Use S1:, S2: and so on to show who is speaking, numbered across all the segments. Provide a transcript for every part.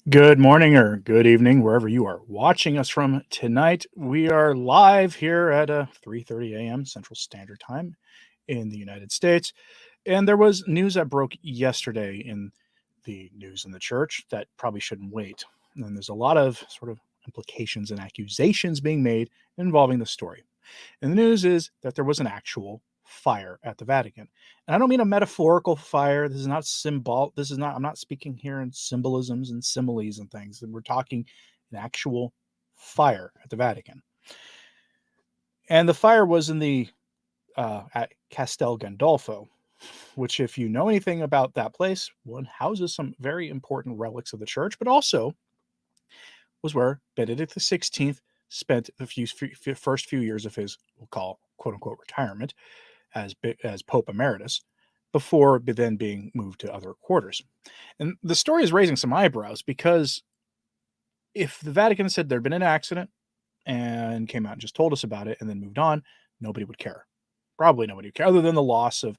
S1: Good morning or good evening, wherever you are watching us from tonight. We are live here at 3:30 a.m. Central Standard Time in the United States. And there was news that broke yesterday in the news in the church that probably shouldn't wait. And there's a lot of sort of implications and accusations being made involving the story. And the news is that there was an actual fire at the Vatican. And I don't mean a metaphorical fire. This is not symbol. This is not, I'm not speaking here in symbolisms and similes and things. We're talking an actual fire at the Vatican. And the fire was in the at Castel Gandolfo, which, if you know anything about that place, one houses some very important relics of the church, but also was where Benedict XVI spent the first few years of his, we'll call, quote unquote, retirement as Pope Emeritus, before then being moved to other quarters. And the story is raising some eyebrows because if the Vatican said there'd been an accident and came out and just told us about it and then moved on, nobody would care. Probably nobody would care, other than the loss of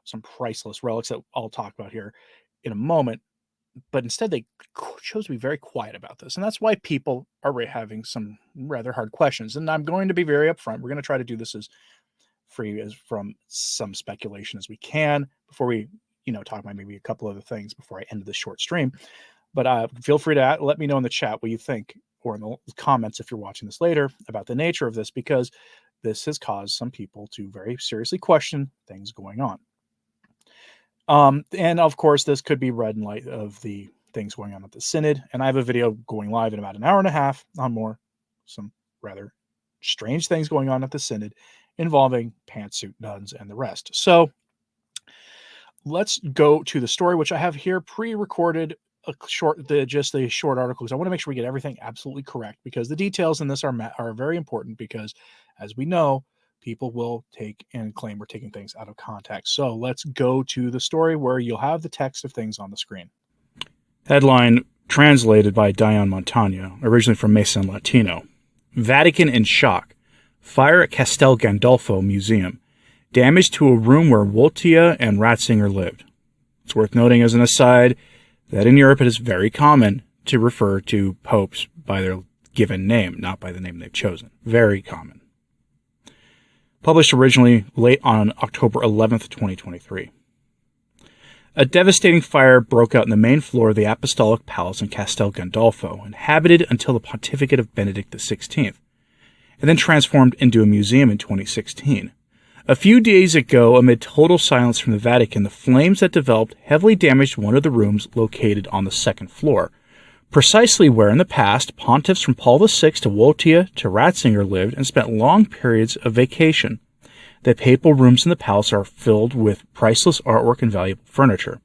S1: some priceless relics that I'll talk about here in a moment. But instead, they chose to be very quiet about this. And that's why people are having some rather hard questions. And I'm going to be very upfront. We're going to try to do this as free as from some speculation as we can before we, talk about maybe a couple other things before I end this short stream. But feel free to let me know in the chat what you think, or in the comments if you're watching this later, about the nature of this, because this has caused some people to very seriously question things going on. And of course, this could be read in light of the things going on at the Synod. And I have a video going live in about an hour and a half on some rather strange things going on at the Synod involving pantsuit nuns and the rest. So let's go to the story, which I have here pre-recorded just a short article, because I want to make sure we get everything absolutely correct, because the details in this are very important, because as we know, people will take and claim we're taking things out of context. So let's go to the story where you'll have the text of things on the screen. Headline translated by Diane Montagna, originally from Mason Latino. Vatican in shock. Fire at Castel Gandolfo Museum. Damage to a room where Wojtyła and Ratzinger lived. It's worth noting as an aside that in Europe it is very common to refer to popes by their given name, not by the name they've chosen. Very common. Published originally late on October 11th, 2023. A devastating fire broke out in the main floor of the Apostolic Palace in Castel Gandolfo, inhabited until the pontificate of Benedict XVI, and then transformed into a museum in 2016. A few days ago, amid total silence from the Vatican, the flames that developed heavily damaged one of the rooms located on the second floor, precisely where in the past pontiffs from Paul VI to Wojtyła to Ratzinger lived and spent long periods of vacation. The papal rooms in the palace are filled with priceless artwork and valuable furniture.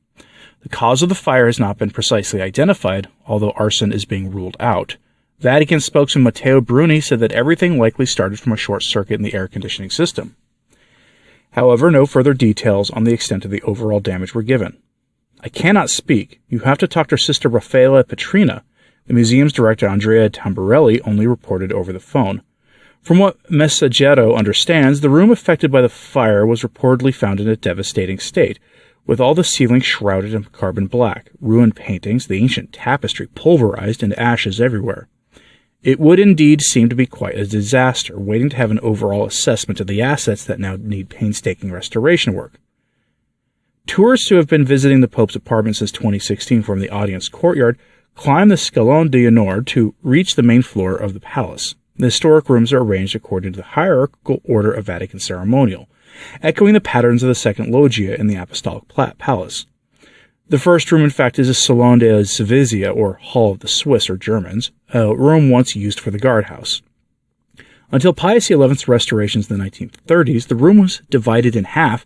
S1: The cause of the fire has not been precisely identified, although arson is being ruled out. Vatican spokesman Matteo Bruni said that everything likely started from a short circuit in the air conditioning system. However, no further details on the extent of the overall damage were given. I cannot speak. You have to talk to Sister Raffaella Petrina. The museum's director Andrea Tamburelli only reported over the phone. From what Messaggero understands, the room affected by the fire was reportedly found in a devastating state, with all the ceiling shrouded in carbon black, ruined paintings, the ancient tapestry pulverized, and ashes everywhere. It would indeed seem to be quite a disaster, waiting to have an overall assessment of the assets that now need painstaking restoration work. Tourists who have been visiting the Pope's apartment since 2016 from the audience courtyard climb the Scalone d'Onore to reach the main floor of the palace. The historic rooms are arranged according to the hierarchical order of Vatican ceremonial, echoing the patterns of the second loggia in the Apostolic Palace. The first room, in fact, is a Salon de Svezia, or Hall of the Swiss or Germans, a room once used for the guardhouse. Until Pius XI's restorations in the 1930s, the room was divided in half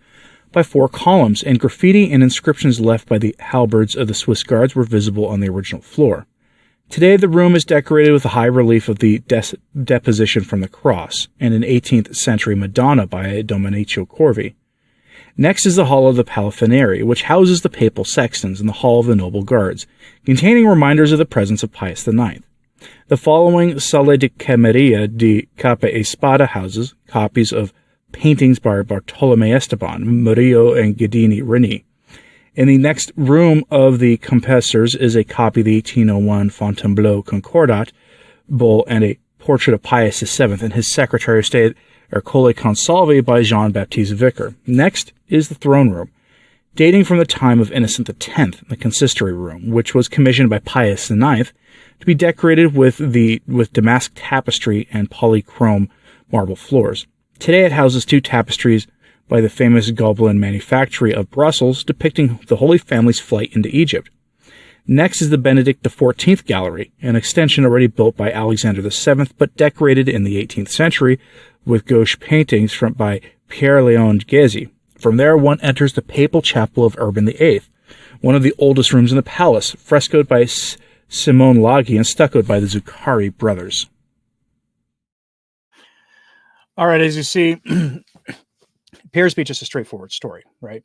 S1: by 4 columns, and graffiti and inscriptions left by the halberds of the Swiss guards were visible on the original floor. Today, the room is decorated with a high relief of the Deposition from the Cross, and an 18th century Madonna by Domenico Corvi. Next is the Hall of the Palafinari, which houses the papal sextons, and the Hall of the Noble Guards, containing reminders of the presence of Pius IX. The following Sala di Cameria di Capa e Spada houses copies of paintings by Bartolome Esteban, Murillo, and Ghidini Rini. In the next room of the confessors is a copy of the 1801 Fontainebleau Concordat bull and a portrait of Pius VII and his Secretary of State, Ercole Consalvi, by Jean-Baptiste Vicar. Next is the throne room, dating from the time of Innocent X, the consistory room, which was commissioned by Pius IX to be decorated with damask tapestry and polychrome marble floors. Today it houses 2 tapestries by the famous Gobelin manufactory of Brussels, depicting the Holy Family's flight into Egypt. Next is the Benedict XIV Gallery, an extension already built by Alexander VII, but decorated in the 18th century with gouache paintings by Pierre Leon Ghezi. From there, one enters the Papal Chapel of Urban VIII, one of the oldest rooms in the palace, frescoed by Simone Laghi and stuccoed by the Zuccari brothers. All right, as you see, appears to be just a straightforward story, right?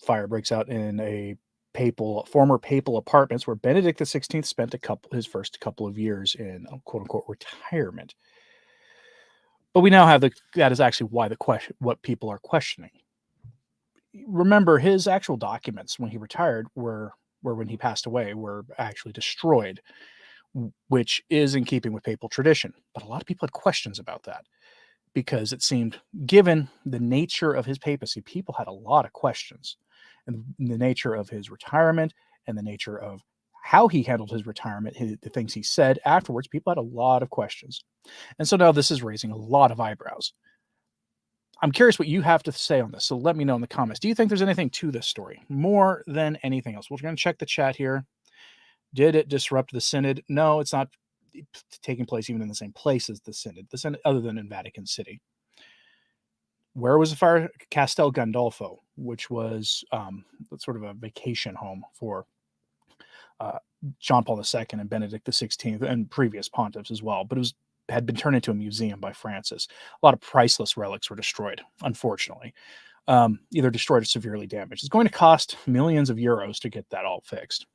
S1: Fire breaks out in a former papal apartments where Benedict XVI spent his first couple of years in quote unquote retirement. But we now have that is actually why what people are questioning. Remember, his actual documents when he retired were when he passed away were actually destroyed, which is in keeping with papal tradition. But a lot of people had questions about that because it seemed, given the nature of his papacy, people had a lot of questions. And the nature of his retirement and the nature of how he handled his retirement, the things he said afterwards, people had a lot of questions. And so now this is raising a lot of eyebrows. I'm curious what you have to say on this, so let me know in the comments. Do you think there's anything to this story more than anything else? We're going to check the chat here. Did it disrupt the synod? No, it's not taking place even in the same place as the synod, other than in Vatican City. Where was the fire? Castel Gandolfo, which was sort of a vacation home for John Paul II and Benedict XVI and previous pontiffs as well. But it had been turned into a museum by Francis. A lot of priceless relics were destroyed, unfortunately. Either destroyed or severely damaged. It's going to cost millions of euros to get that all fixed.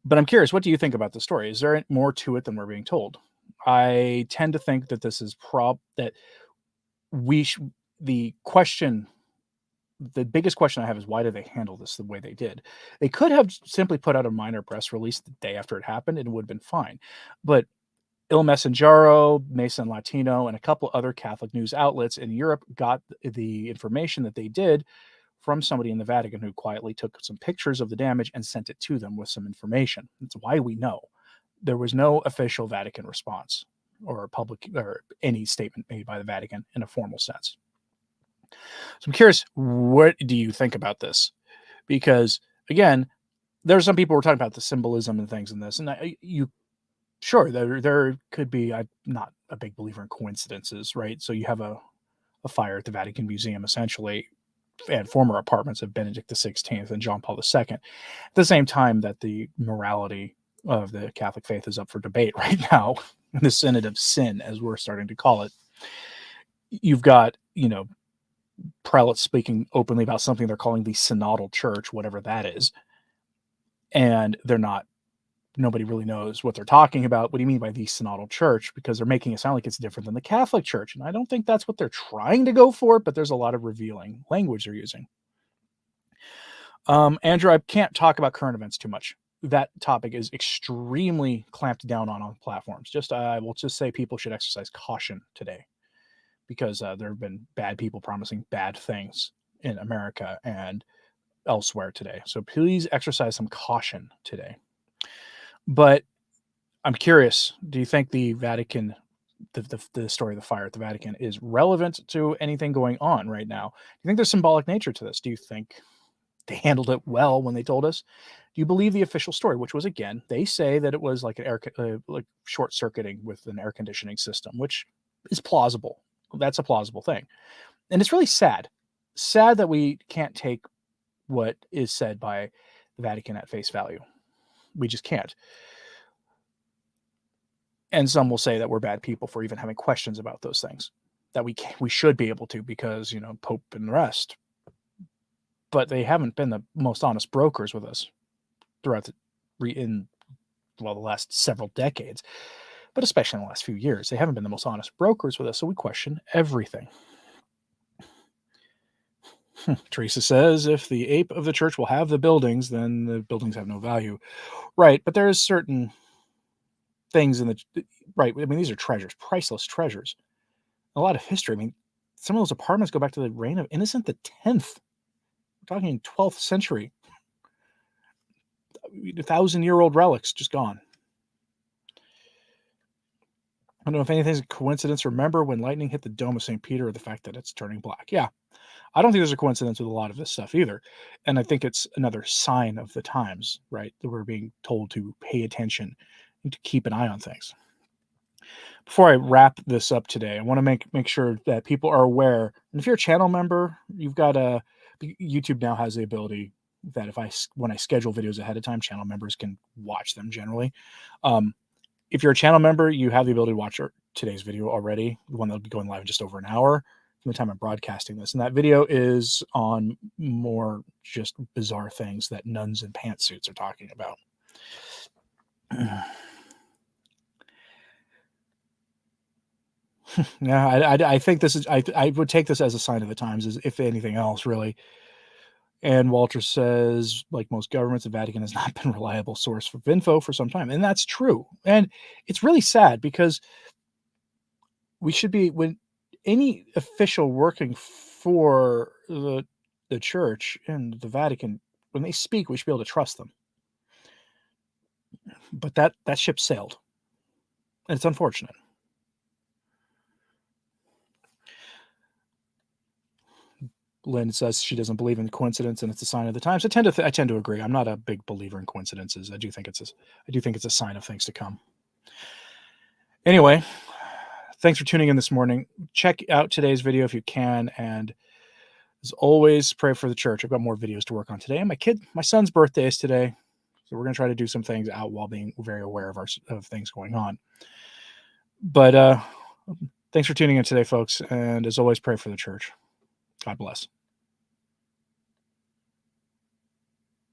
S1: But I'm curious, what do you think about the story? Is there more to it than we're being told? I tend to think that this is that the biggest question I have is, why did they handle this the way they did? They could have simply put out a minor press release the day after it happened and it would have been fine. But Il Messaggero, Mason Latino, and a couple other Catholic news outlets in Europe got the information that they did from somebody in the Vatican who quietly took some pictures of the damage and sent it to them with some information. That's why we know. There was no official Vatican response or any statement made by the Vatican in a formal sense. So I'm curious, what do you think about this? Because again, there are some people who are talking about the symbolism and things in this, and sure, there could be. I'm not a big believer in coincidences, right? So you have a fire at the Vatican Museum, essentially, and former apartments of Benedict XVI and John Paul II. At the same time that the morality of the Catholic faith is up for debate right now, in the Synod of Sin, as we're starting to call it. You've got, prelates speaking openly about something they're calling the synodal church, whatever that is. And nobody really knows what they're talking about. What do you mean by the synodal church? Because they're making it sound like it's different than the Catholic Church. And I don't think that's what they're trying to go for, but there's a lot of revealing language they're using. Andrew, I can't talk about current events too much. That topic is extremely clamped down on platforms. I will just say people should exercise caution today, because there have been bad people promising bad things in America and elsewhere today. So please exercise some caution today. But I'm curious, do you think the Vatican, the story of the fire at the Vatican, is relevant to anything going on right now? Do you think there's symbolic nature to this? Do you think they handled it well when they told us? Do you believe the official story, which was, again, they say that it was like like short-circuiting with an air conditioning system, which is plausible. That's a plausible thing. And it's really sad that we can't take what is said by the Vatican at face value. We just can't. And some will say that we're bad people for even having questions about those things, that we should be able to, because, Pope and the rest. But they haven't been the most honest brokers with us throughout the last several decades, but especially in the last few years. They haven't been the most honest brokers with us, so we question everything. Teresa says, if the ape of the church will have the buildings, then the buildings have no value. Right, but there is certain things in the right. I mean, these are treasures, priceless treasures. A lot of history. I mean, some of those apartments go back to the reign of Innocent the 10th. We're talking 12th century. 1,000-year-old relics just gone. I don't know if anything's a coincidence. Remember when lightning hit the dome of St. Peter, or the fact that it's turning black? Yeah, I don't think there's a coincidence with a lot of this stuff either. And I think it's another sign of the times, right? That we're being told to pay attention and to keep an eye on things. Before I wrap this up today, I want to make sure that people are aware. And if you're a channel member, you've got YouTube now has the ability that when I schedule videos ahead of time, channel members can watch them generally. If you're a channel member, you have the ability to watch today's video already, the one that'll be going live in just over an hour from the time I'm broadcasting this. And that video is on more just bizarre things that nuns in pantsuits are talking about. Yeah, I think this is, I would take this as a sign of the times, as if anything else, really. And Walter says, like most governments, the Vatican has not been a reliable source of info for some time. And that's true. And it's really sad because we should be, when any official working for the church and the Vatican, when they speak, we should be able to trust them. But that ship sailed. And it's unfortunate. Lynn says she doesn't believe in coincidence and it's a sign of the times. I tend to agree. I'm not a big believer in coincidences. I do think it's a sign of things to come. Anyway, thanks for tuning in this morning. Check out today's video if you can, and as always, pray for the church. I've got more videos to work on today. And my son's birthday is today, so we're going to try to do some things out while being very aware of things going on. But thanks for tuning in today, folks, and as always, pray for the church. God bless.